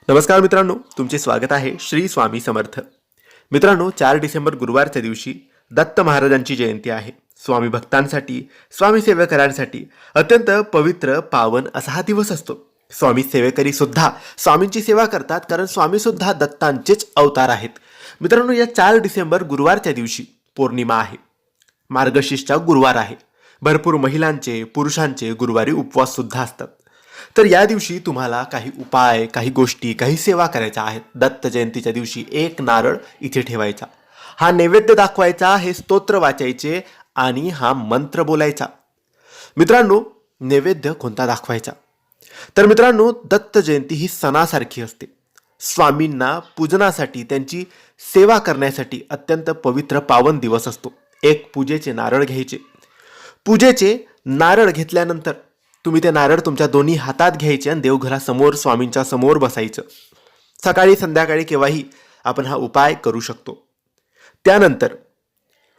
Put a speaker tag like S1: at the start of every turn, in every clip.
S1: नमस्कार मित्रांनो, तुमचे स्वागत आहे श्री स्वामी समर्थ. मित्रांनो, 4 डिसेंबर गुरुवारच्या दिवशी दत्त महाराजांची जयंती आहे. स्वामी भक्तांसाठी, स्वामी सेवेकरांसाठी अत्यंत पवित्र पावन असा हा दिवस असतो. स्वामी सेवेकरी सुद्धा स्वामींची सेवा करतात, कारण स्वामी सुद्धा दत्तांचेच अवतार आहेत. मित्रांनो, या 4 डिसेंबर गुरुवारच्या दिवशी पौर्णिमा आहे. मार्गशीर्षचा गुरुवार आहे. भरपूर महिलांचे, पुरुषांचे गुरुवारी उपवास सुद्धा असतात. तर या दिवशी तुम्हाला काही उपाय, काही गोष्टी, काही सेवा करायच्या आहेत. दत्त जयंतीच्या दिवशी एक नारळ इथे ठेवायचा, हा नैवेद्य दाखवायचा, हे स्तोत्र वाचायचे आणि हा मंत्र बोलायचा. मित्रांनो, नैवेद्य कोणता दाखवायचा? तर मित्रांनो, दत्त जयंती ही सणासारखी असते. स्वामींना पूजनासाठी, त्यांची सेवा करण्यासाठी अत्यंत पवित्र पावन दिवस असतो. एक पूजेचे नारळ घ्यायचे. पूजेचे नारळ घेतल्यानंतर तुम्ही ते नारळ तुमच्या दोन्ही हातात घ्यायचे आणि देवघरासमोर स्वामींच्या समोर बसायचं. सकाळी संध्याकाळी केव्हाही आपण हा उपाय करू शकतो. त्यानंतर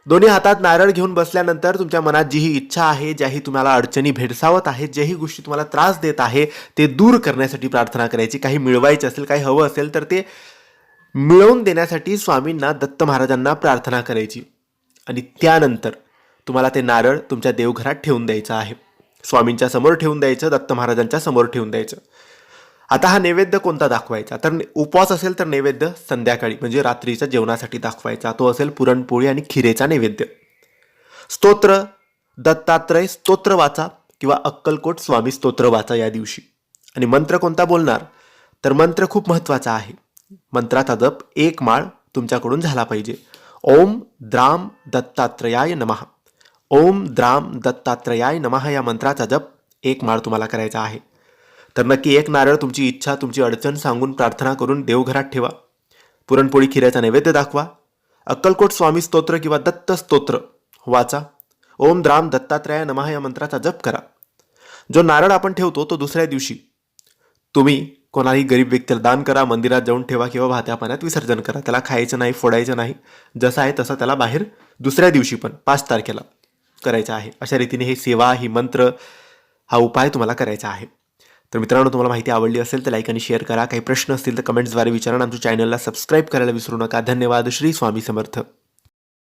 S1: दोन्ही हातात नारळ घेऊन बसल्यानंतर तुमच्या मनात जी ही इच्छा आहे, ज्याही तुम्हाला अडचणी भेडसावत आहेत, ज्याही गोष्टी तुम्हाला त्रास देत आहे, ते दूर करण्यासाठी प्रार्थना करायची. काही मिळवायचे असेल, काही हवं असेल तर ते मिळवून देण्यासाठी स्वामींना, दत्त महाराजांना प्रार्थना करायची. आणि त्यानंतर तुम्हाला ते नारळ तुमच्या देवघरात ठेवून द्यायचं आहे. स्वामींच्या समोर ठेवून द्यायचं, दत्त महाराजांच्या समोर ठेवून द्यायचं. आता हा नैवेद्य कोणता दाखवायचा? तर उपवास असेल तर नैवेद्य संध्याकाळी म्हणजे रात्रीच्या जेवणासाठी दाखवायचा. तो असेल पुरणपोळी आणि खिरेचा नैवेद्य. स्तोत्र, दत्तात्रय स्तोत्र वाचा किंवा अक्कलकोट स्वामी स्तोत्र वाचा या दिवशी. आणि मंत्र कोणता बोलणार? तर मंत्र खूप महत्त्वाचा आहे. मंत्राचा जप एक माळ तुमच्याकडून झाला पाहिजे. ओम द्राम दत्तात्रयाय नमः, ओम द्राम दत्तात्रयाय नमः या मंत्राचा जप एक माळ तुम्हाला करायचा आहे. तर नक्की एक नारळ तुमची इच्छा, तुमची अडचण सांगून प्रार्थना करून देवघरात ठेवा. पुरणपोळी खिऱ्याचा नैवेद्य दाखवा. अक्कलकोट स्वामी स्तोत्र किंवा दत्त स्तोत्र वाचा. ओम द्राम दत्तात्रयाय नमः या मंत्राचा जप करा. जो नारळ आपण ठेवतो तो दुसऱ्या दिवशी तुम्ही कोणाही गरीब व्यक्तीला दान करा, मंदिरात जाऊन ठेवा किंवा वाहत्या पाण्यात विसर्जन करा. त्याला खायचं नाही, फोडायचं नाही. जसं आहे तसं त्याला बाहेर दुसऱ्या दिवशी पण 5 तारखेला करायचं आहे. अशा रीतीने ही सेवा, ही मंत्र, हा उपाय तुम्हाला करायचा आहे. तर मित्रांनो, तुम्हाला माहिती आवडली असेल तर लाईक आणि शेअर करा. काही प्रश्न असतील तर कमेंट्सद्वारे विचारा. आमच्या चॅनलला सबस्क्राईब करायला विसरू नका. धन्यवाद. श्री स्वामी समर्थ.